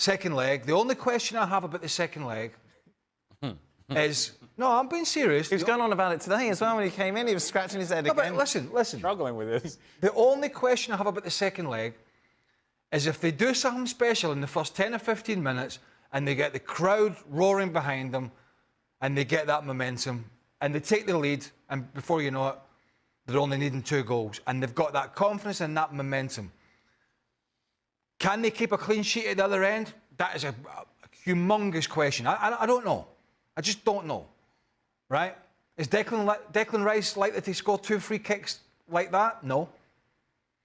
second leg, the only question I have about the second leg is... No, I'm being serious. He was going on about it today as well when he came in. He was scratching his head again. But listen. Struggling with this. The only question I have about the second leg is if they do something special in the first 10 or 15 minutes and they get the crowd roaring behind them and they get that momentum and they take the lead and before you know it, they're only needing 2 goals and they've got that confidence and that momentum. Can they keep a clean sheet at the other end? That is a humongous question. I don't know. I just don't know. Right? Is Declan Rice likely to score 2 free kicks like that? No.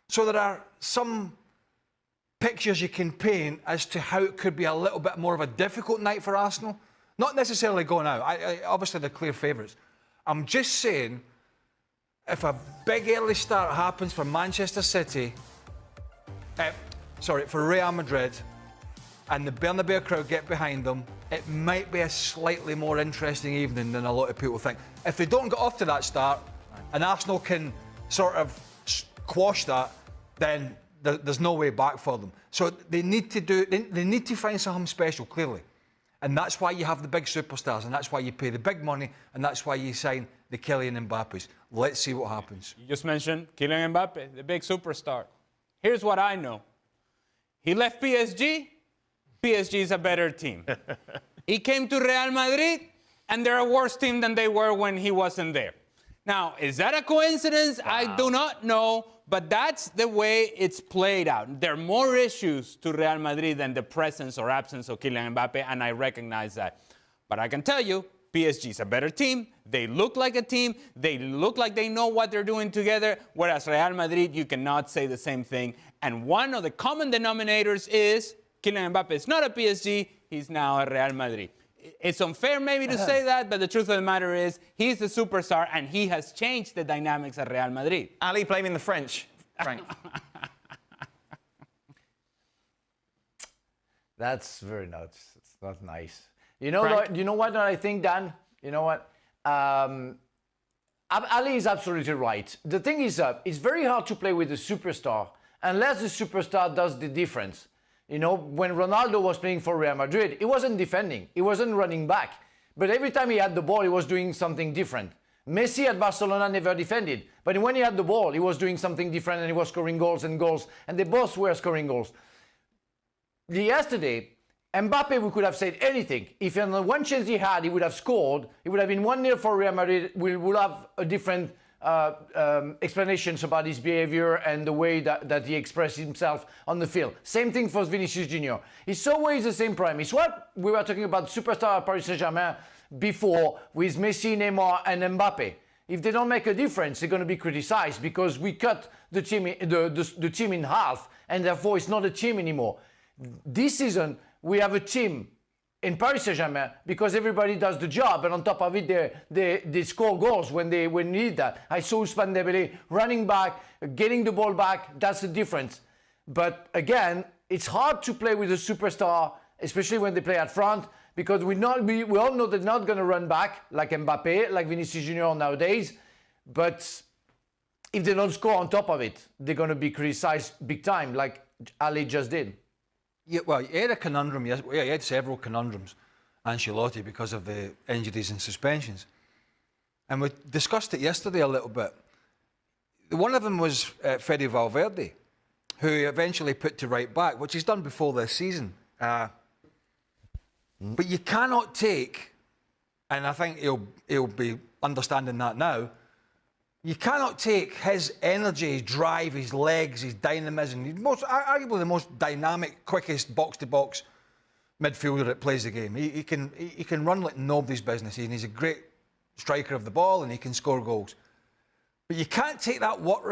So there are some pictures you can paint as to how it could be a little bit more of a difficult night for Arsenal. Not necessarily going out. Obviously, they're clear favourites. I'm just saying, if a big early start happens for Manchester City, for Real Madrid, and the Bernabeu crowd get behind them, it might be a slightly more interesting evening than a lot of people think. If they don't get off to that start, and Arsenal can sort of quash that, then there's no way back for them. So they need to find something special, clearly. And that's why you have the big superstars, and that's why you pay the big money, and that's why you sign the Kylian Mbappes. Let's see what happens. You just mentioned Kylian Mbappe, the big superstar. Here's what I know. He left PSG. PSG is a better team. He came to Real Madrid, and they're a worse team than they were when he wasn't there. Now, is that a coincidence? Wow. I do not know, but that's the way it's played out. There are more issues to Real Madrid than the presence or absence of Kylian Mbappe, and I recognize that. But I can tell you, PSG is a better team. They look like a team. They look like they know what they're doing together, whereas Real Madrid, you cannot say the same thing. And one of the common denominators is Kylian Mbappe is not a PSG, he's now a Real Madrid. It's unfair maybe to say that, but the truth of the matter is he's the superstar and he has changed the dynamics at Real Madrid. Ali blaming the French, Frank. That's very nuts. It's not nice. You know what I think, Dan? You know what? Ali is absolutely right. The thing is, it's very hard to play with a superstar unless the superstar does the difference. You know, when Ronaldo was playing for Real Madrid, he wasn't defending, he wasn't running back. But every time he had the ball, he was doing something different. Messi at Barcelona never defended. But when he had the ball, he was doing something different and he was scoring goals and goals. And they both were scoring goals. Yesterday, Mbappe, we could have said anything. If in the one chance he had, he would have scored. It would have been 1-0 for Real Madrid. We would have a different explanations about his behavior and the way that he expressed himself on the field. Same thing for Vinicius Junior. It's always the same problem. It's what we were talking about Superstar at Paris Saint-Germain before with Messi, Neymar and Mbappe. If they don't make a difference, they're going to be criticized because we cut the team, the team in half and therefore it's not a team anymore. This season, we have a team in Paris Saint-Germain because everybody does the job, and on top of it, they score goals when they need that. I saw Ousmane Dembélé running back, getting the ball back. That's the difference. But again, it's hard to play with a superstar, especially when they play at front, because we all know they're not going to run back like Mbappe, like Vinicius Junior nowadays. But if they don't score on top of it, they're going to be criticized big time, like Ali just did. Yeah, well, he had a conundrum. He had several conundrums, Ancelotti, because of the injuries and suspensions. And we discussed it yesterday a little bit. One of them was Fede Valverde, who he eventually put to right back, which he's done before this season. But you cannot take, and I think he'll be understanding that now, you cannot take his energy, his drive, his legs, his dynamism. He's arguably the most dynamic, quickest box-to-box midfielder that plays the game. He can run like nobody's business, and he's a great striker of the ball, and he can score goals. But you can't take that work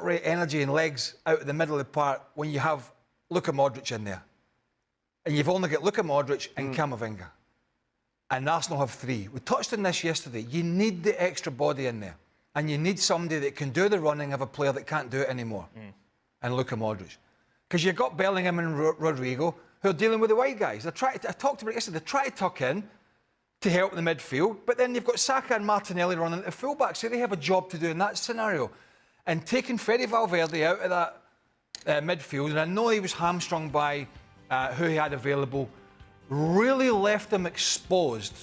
rate, energy and legs out of the middle of the park when you have Luka Modric in there. And you've only got Luka Modric and Camavinga. And Arsenal have 3. We touched on this yesterday. You need the extra body in there. And you need somebody that can do the running of a player that can't do it anymore. And Luka Modric. Because you've got Bellingham and Rodrigo who are dealing with the white guys. I talked about it yesterday. They try to tuck in to help the midfield, but then you've got Saka and Martinelli running at the fullback, so they have a job to do in that scenario. And taking Fede Valverde out of that midfield, and I know he was hamstrung by who he had available, really left him exposed,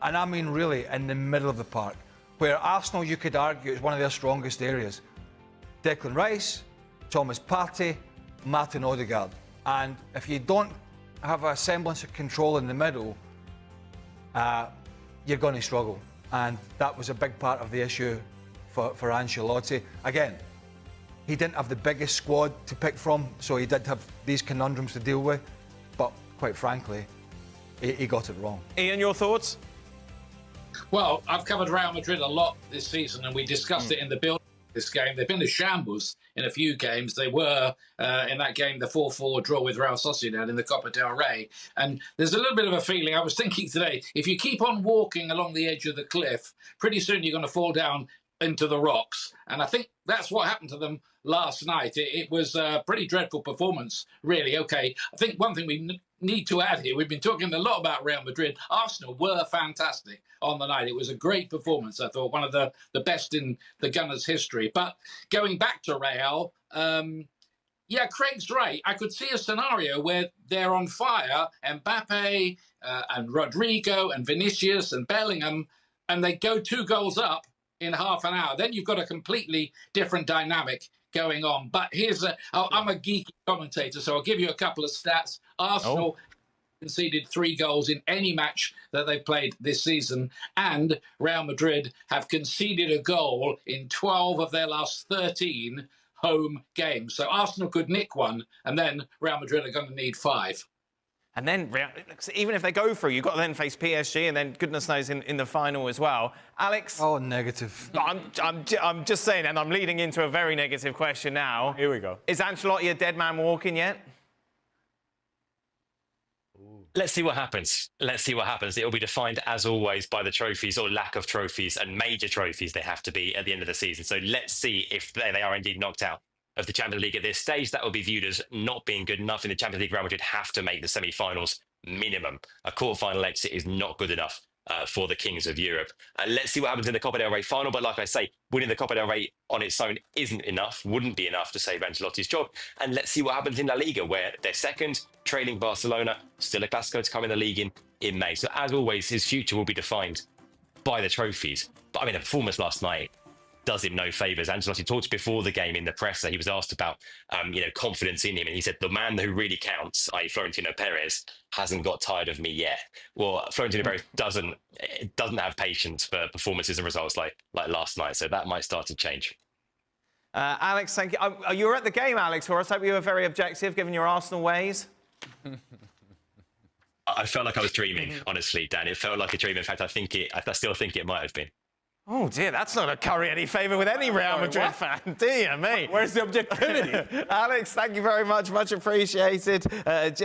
and I mean really, in the middle of the park, where Arsenal, you could argue, is one of their strongest areas. Declan Rice, Thomas Partey, Martin Odegaard. And if you don't have a semblance of control in the middle, you're going to struggle. And that was a big part of the issue for Ancelotti. Again, he didn't have the biggest squad to pick from, so he did have these conundrums to deal with. But quite frankly, he got it wrong. Ian, your thoughts? Well, I've covered Real Madrid a lot this season, and we discussed it in the build of this game. They've been a shambles in a few games. They were, in that game, the 4-4 draw with Real Sociedad in the Copa del Rey. And there's a little bit of a feeling, I was thinking today, if you keep on walking along the edge of the cliff, pretty soon you're going to fall down into the rocks. And I think that's what happened to them last night. It was a pretty dreadful performance, really. Okay, I think one thing we need to add here, we've been talking a lot about Real Madrid. Arsenal were fantastic on the night. It was a great performance, I thought, one of the best in the Gunners' history. But going back to Real, yeah, Craig's right. I could see a scenario where they're on fire, Mbappe and Rodrigo and Vinicius and Bellingham, and they go 2 goals up in half an hour. Then you've got a completely different dynamic going on. But I'm a geeky commentator, so I'll give you a couple of stats. Arsenal conceded 3 goals in any match that they've played this season, and Real Madrid have conceded a goal in 12 of their last 13 home games. So Arsenal could nick one, and then Real Madrid are going to need 5. And then, even if they go through, you've got to then face PSG and then, goodness knows, in the final as well. Alex? Oh, negative. I'm just saying, and I'm leading into a very negative question now. Here we go. Is Ancelotti a dead man walking yet? Let's see what happens. Let's see what happens. It will be defined, as always, by the trophies or lack of trophies, and major trophies they have to be at the end of the season. So let's see if they are indeed knocked out of the Champions League at this stage. That will be viewed as not being good enough. In the Champions League, Real Madrid have to make the semi-finals minimum. A quarter-final exit is not good enough for the Kings of Europe. Let's see what happens in the Copa del Rey final. But like I say, winning the Copa del Rey on its own isn't enough, wouldn't be enough to save Ancelotti's job. And let's see what happens in La Liga, where they're second, trailing Barcelona, still a Clásico to come in the league in May. So as always, his future will be defined by the trophies. But I mean, the performance last night does him no favours. Ancelotti talked before the game in the presser. He was asked about, confidence in him, and he said the man who really counts, i.e., Florentino Perez, hasn't got tired of me yet. Well, Florentino Perez doesn't have patience for performances and results like last night, so that might start to change. Alex, thank you. You were at the game, Alex, for us. I hope you were very objective, given your Arsenal ways. I felt like I was dreaming, honestly, Dan. It felt like a dream. In fact, I still think it might have been. Oh, dear, that's not a curry any favour with any Real Madrid fan. Dear me. Where's the objectivity? Alex, thank you very much. Much appreciated.